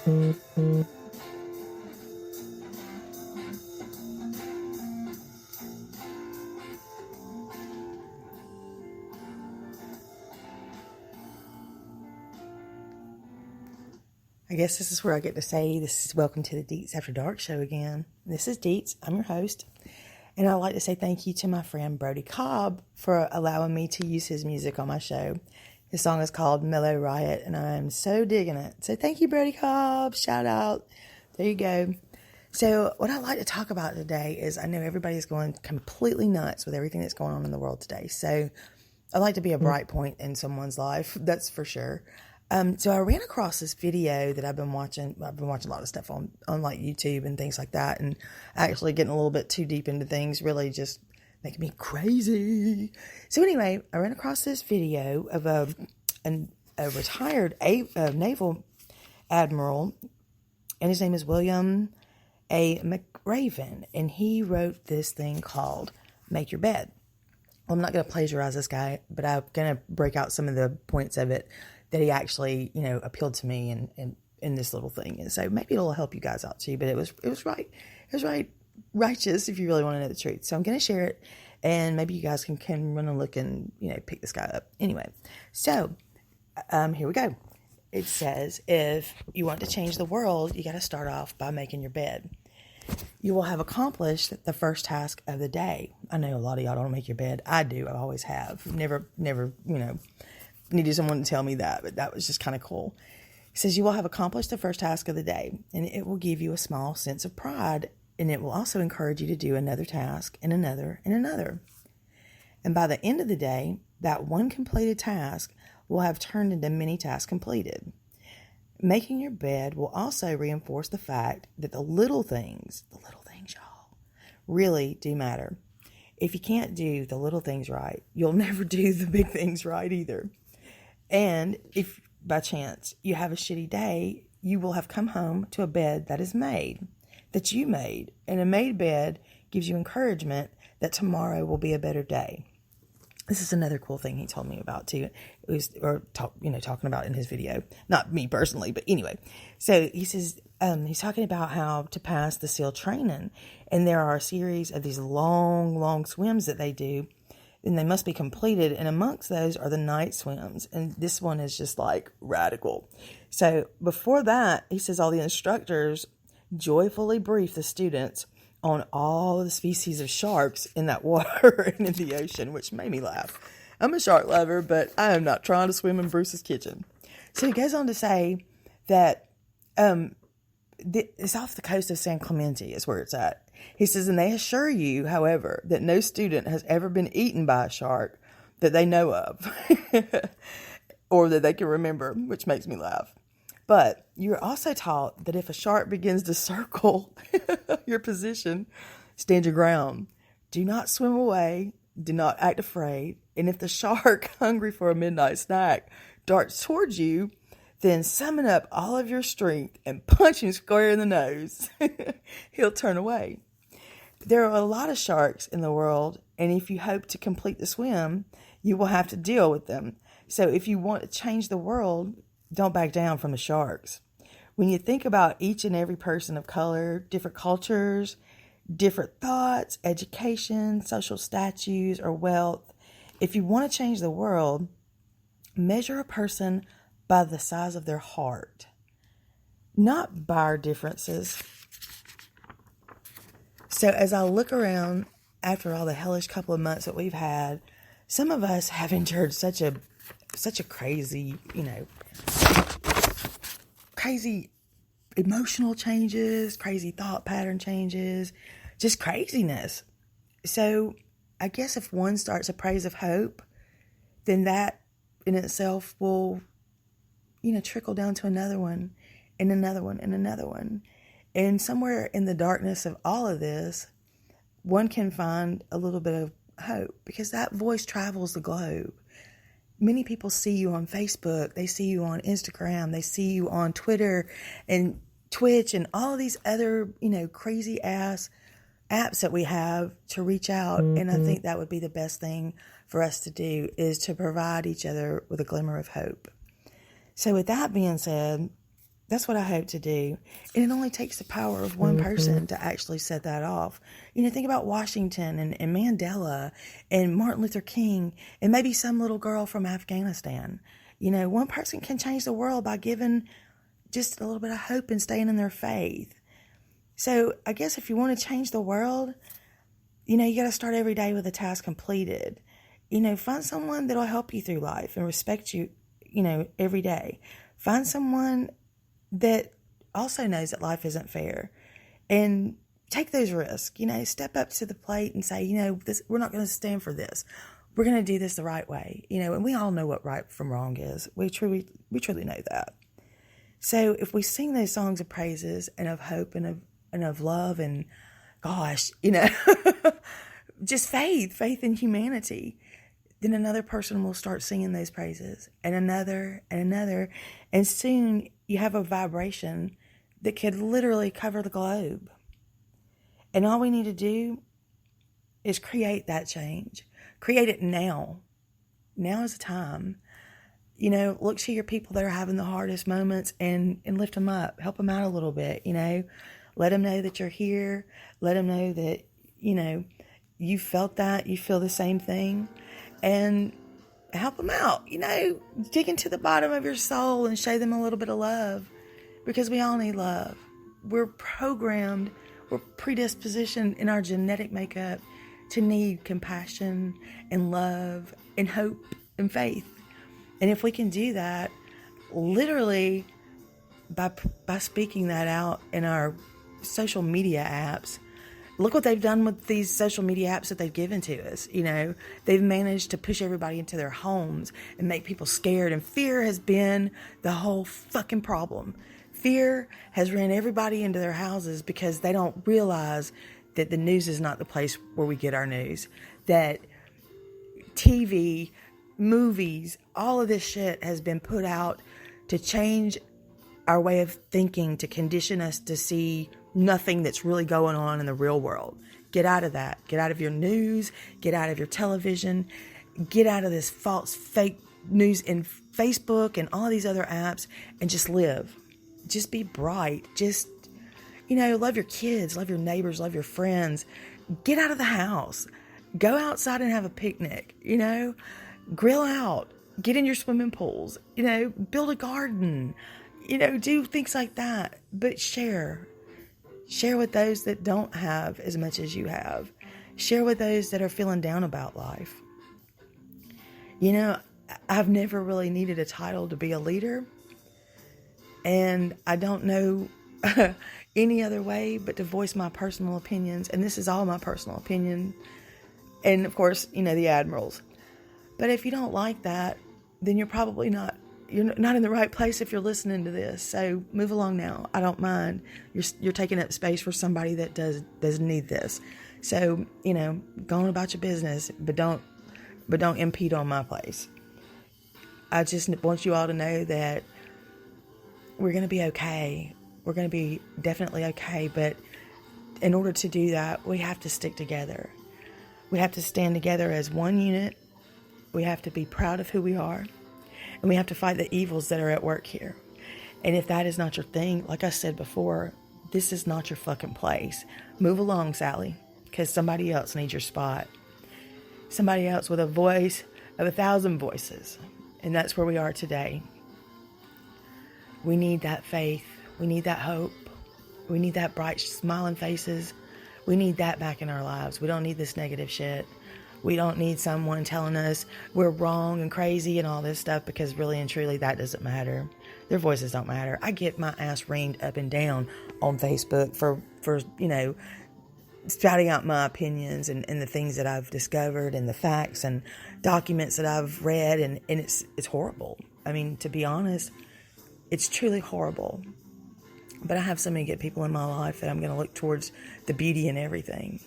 I guess this is where I get to say this is welcome to the Deets After Dark show again. This is Deets. I'm your host. And I'd like to say thank you to my friend Brody Cobb for allowing me to use his music on my show. His song is called Mellow Riot, and I'm so digging it. So thank you, Brody Cobb. Shout out. There you go. So what I'd like to talk about today is I know everybody's going completely nuts with everything that's going on in the world today. So I'd like to be a bright point in someone's life. That's for sure. So I ran across this video that I've been watching. I've been watching a lot of stuff on like YouTube and things like that, and actually getting a little bit too deep into things, really just making me crazy. So anyway, I ran across this video of a retired naval admiral, and his name is William A. McRaven, and he wrote this thing called "Make Your Bed." Well, I'm not going to plagiarize this guy, but I'm going to break out some of the points of it that he actually, appealed to me in this little thing. And so maybe it'll help you guys out too, but it was right. It was right, righteous if you really want to know the truth. So I'm going to share it, and maybe you guys can run and look and, pick this guy up. Anyway, so here we go. It says, if you want to change the world, you got to start off by making your bed. You will have accomplished the first task of the day. I know a lot of y'all don't make your bed. I do. I always have. Never, needed someone to tell me that, but that was just kind of cool. It says you will have accomplished the first task of the day, and it will give you a small sense of pride, and it will also encourage you to do another task and another and another. And by the end of the day, that one completed task will have turned into many tasks completed. Making your bed will also reinforce the fact that the little things, y'all, really do matter. If you can't do the little things right, you'll never do the big things right either. And if by chance you have a shitty day, you will have come home to a bed that is made, that you made. And a made bed gives you encouragement that tomorrow will be a better day. This is another cool thing he told me about too. It was, talking about in his video, not me personally, but anyway. So he says, he's talking about how to pass the SEAL training, and there are a series of these long swims that they do, and they must be completed. And amongst those are the night swims, and this one is just like radical. So before that, he says all the instructors joyfully brief the students on all the species of sharks in that water and in the ocean, which made me laugh. I'm a shark lover, but I am not trying to swim in Bruce's kitchen. So he goes on to say that it's off the coast of San Clemente is where it's at. He says, and they assure you, however, that no student has ever been eaten by a shark that they know of or that they can remember, which makes me laugh. But you're also taught that if a shark begins to circle your position, stand your ground. Do not swim away. Do not act afraid. And if the shark, hungry for a midnight snack, darts towards you, then summon up all of your strength and punch him square in the nose. He'll turn away. There are a lot of sharks in the world, and if you hope to complete the swim, you will have to deal with them. So if you want to change the world, don't back down from the sharks. When you think about each and every person of color, different cultures, different thoughts, education, social statues, or wealth, if you want to change the world, measure a person by the size of their heart, not by our differences. So as I look around after all the hellish couple of months that we've had, some of us have endured such a crazy, crazy emotional changes, crazy thought pattern changes, just craziness. So I guess if one starts a praise of hope, then that in itself will, trickle down to another one and another one and another one. And somewhere in the darkness of all of this, one can find a little bit of hope, because that voice travels the globe. Many people see you on Facebook, they see you on Instagram, they see you on Twitter and Twitch and all these other, crazy ass apps that we have to reach out. And I think that would be the best thing for us to do, is to provide each other with a glimmer of hope. So with that being said, That's what I hope to do. And it only takes the power of one person to actually set that off. Think about Washington and Mandela and Martin Luther King and maybe some little girl from Afghanistan. One person can change the world by giving just a little bit of hope and staying in their faith. So I guess if you want to change the world, you got to start every day with a task completed. Find someone that'll help you through life and respect you, every day. Find someone that also knows that life isn't fair and take those risks. Step up to the plate and say, we're not going to stand for this. We're going to do this the right way. And we all know what right from wrong is. We truly know that. So if we sing those songs of praises and of hope and of love and gosh, just faith in humanity, then another person will start singing those praises and another and another. And soon you have a vibration that could literally cover the globe. And all we need to do is create that change. Create it now. Now is the time. Look to your people that are having the hardest moments and lift them up. Help them out a little bit, Let them know that you're here. Let them know that, you felt that. You feel the same thing. And help them out, dig into the bottom of your soul and show them a little bit of love, because we all need love. We're programmed, we're predispositioned in our genetic makeup to need compassion and love and hope and faith. And if we can do that, literally by speaking that out in our social media apps. Look what they've done with these social media apps that they've given to us. They've managed to push everybody into their homes and make people scared. And fear has been the whole fucking problem. Fear has ran everybody into their houses because they don't realize that the news is not the place where we get our news. That TV, movies, all of this shit has been put out to change our way of thinking, to condition us to see nothing that's really going on in the real world. Get out of that. Get out of your news. Get out of your television. Get out of this false, fake news in Facebook and all these other apps and just live. Just be bright. Just, love your kids, love your neighbors, love your friends. Get out of the house. Go outside and have a picnic, grill out. Get in your swimming pools, build a garden, do things like that. But share with those that don't have as much as you have. Share with those that are feeling down about life. I've never really needed a title to be a leader. And I don't know any other way but to voice my personal opinions. And this is all my personal opinion. And of course, the admirals. But if you don't like that, then you're probably not in the right place if you're listening to this. So move along now. I don't mind. You're taking up space for somebody that does need this. So, go on about your business, but don't impede on my place. I just want you all to know that we're going to be okay. We're going to be definitely okay. But in order to do that, we have to stick together. We have to stand together as one unit. We have to be proud of who we are. And we have to fight the evils that are at work here. And if that is not your thing, like I said before, this is not your fucking place. Move along, Sally, because somebody else needs your spot. Somebody else with a voice of 1,000 voices. And that's where we are today. We need that faith. We need that hope. We need that bright smiling faces. We need that back in our lives. We don't need this negative shit. We don't need someone telling us we're wrong and crazy and all this stuff, because really and truly that doesn't matter. Their voices don't matter. I get my ass reamed up and down on Facebook for spouting out my opinions and the things that I've discovered and the facts and documents that I've read, and it's horrible. I mean, to be honest, it's truly horrible. But I have so many good people in my life that I'm going to look towards the beauty in everything.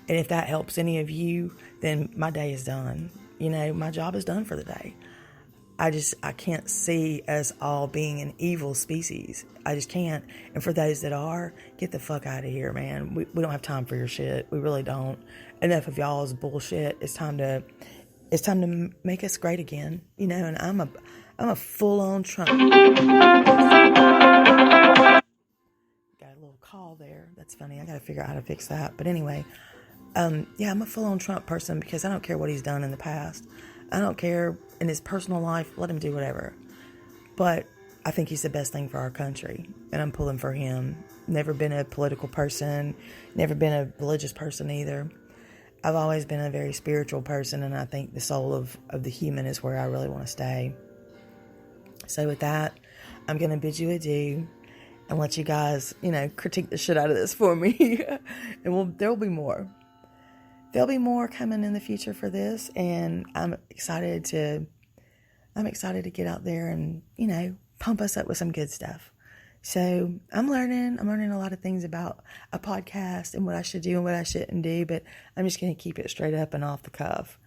And if that helps any of you, then my day is done. My job is done for the day. I can't see us all being an evil species. I just can't. And for those that are, get the fuck out of here, man. We don't have time for your shit. We really don't. Enough of y'all's bullshit. It's time to make us great again. And I'm a full-on Trump. call there. That's funny. I got to figure out how to fix that. But anyway, yeah, I'm a full-on Trump person because I don't care what he's done in the past. I don't care in his personal life. Let him do whatever. But I think he's the best thing for our country, and I'm pulling for him. Never been a political person, never been a religious person either. I've always been a very spiritual person, and I think the soul of the human is where I really want to stay. So with that, I'm going to bid you adieu and let you guys, critique the shit out of this for me. And there'll be more. There'll be more coming in the future for this, and I'm excited to get out there and, pump us up with some good stuff. So I'm learning a lot of things about a podcast and what I should do and what I shouldn't do, but I'm just going to keep it straight up and off the cuff.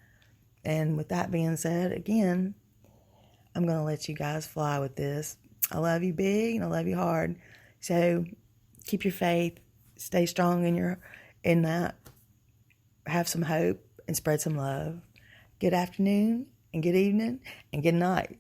And with that being said, again, I'm going to let you guys fly with this. I love you big and I love you hard. So keep your faith, stay strong in that, have some hope and spread some love. Good afternoon and good evening and good night.